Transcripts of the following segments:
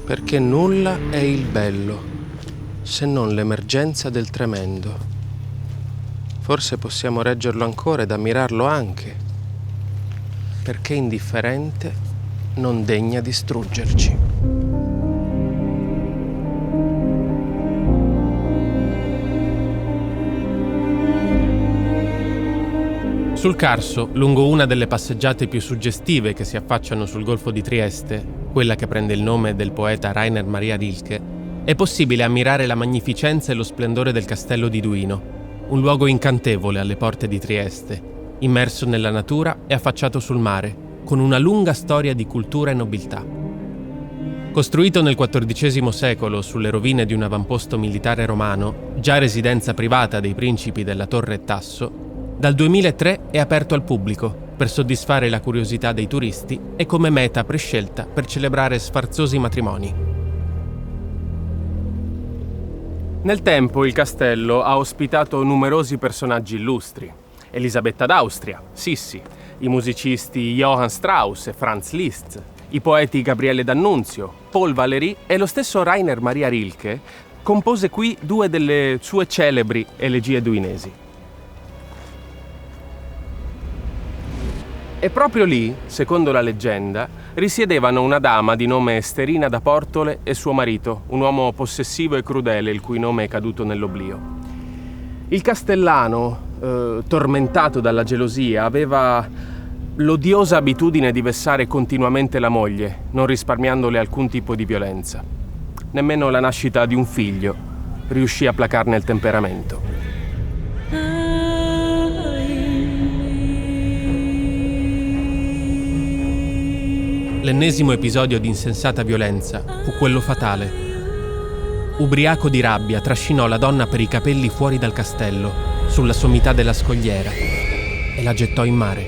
perché nulla è il bello, se non l'emergenza del tremendo. Forse possiamo reggerlo ancora ed ammirarlo anche, perché indifferente non degna distruggerci. Sul Carso, lungo una delle passeggiate più suggestive che si affacciano sul Golfo di Trieste, quella che prende il nome del poeta Rainer Maria Rilke, è possibile ammirare la magnificenza e lo splendore del castello di Duino, un luogo incantevole alle porte di Trieste, immerso nella natura e affacciato sul mare, con una lunga storia di cultura e nobiltà. Costruito nel XIV secolo sulle rovine di un avamposto militare romano, già residenza privata dei principi della Torre Tasso, dal 2003 è aperto al pubblico per soddisfare la curiosità dei turisti e come meta prescelta per celebrare sfarzosi matrimoni. Nel tempo il castello ha ospitato numerosi personaggi illustri. Elisabetta d'Austria, Sissi, i musicisti Johann Strauss e Franz Liszt, i poeti Gabriele D'Annunzio, Paul Valéry e lo stesso Rainer Maria Rilke compose qui due delle sue celebri elegie duinesi. E proprio lì, secondo la leggenda, risiedevano una dama di nome Esterina da Portole e suo marito, un uomo possessivo e crudele il cui nome è caduto nell'oblio. Il castellano, tormentato dalla gelosia, aveva l'odiosa abitudine di vessare continuamente la moglie, non risparmiandole alcun tipo di violenza. Nemmeno la nascita di un figlio riuscì a placarne il temperamento. L'ennesimo episodio di insensata violenza fu quello fatale. Ubriaco di rabbia, trascinò la donna per i capelli fuori dal castello, sulla sommità della scogliera, e la gettò in mare.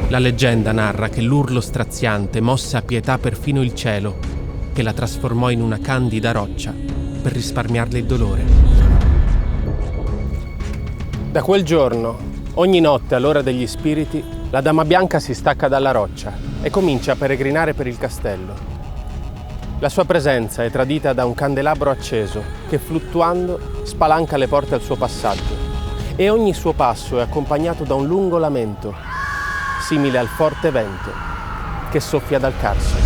La leggenda narra che l'urlo straziante mosse a pietà perfino il cielo, che la trasformò in una candida roccia per risparmiarle il dolore. Da quel giorno, ogni notte all'ora degli spiriti, la Dama Bianca si stacca dalla roccia e comincia a peregrinare per il castello. La sua presenza è tradita da un candelabro acceso che, fluttuando, spalanca le porte al suo passaggio, e ogni suo passo è accompagnato da un lungo lamento, simile al forte vento che soffia dal Carso.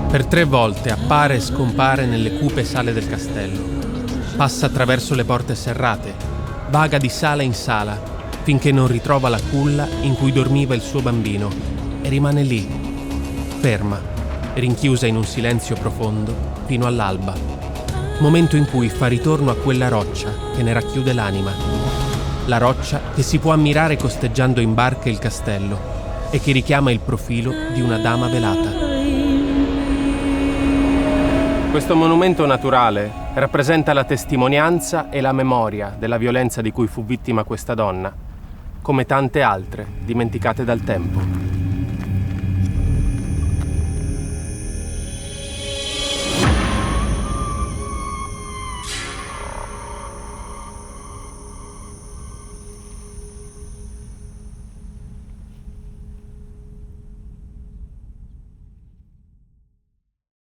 Per 3 volte appare e scompare nelle cupe sale del castello. Passa attraverso le porte serrate, vaga di sala in sala, finché non ritrova la culla in cui dormiva il suo bambino e rimane lì, ferma, rinchiusa in un silenzio profondo fino all'alba, momento in cui fa ritorno a quella roccia che ne racchiude l'anima, la roccia che si può ammirare costeggiando in barca il castello e che richiama il profilo di una dama velata. Questo monumento naturale rappresenta la testimonianza e la memoria della violenza di cui fu vittima questa donna, come tante altre dimenticate dal tempo.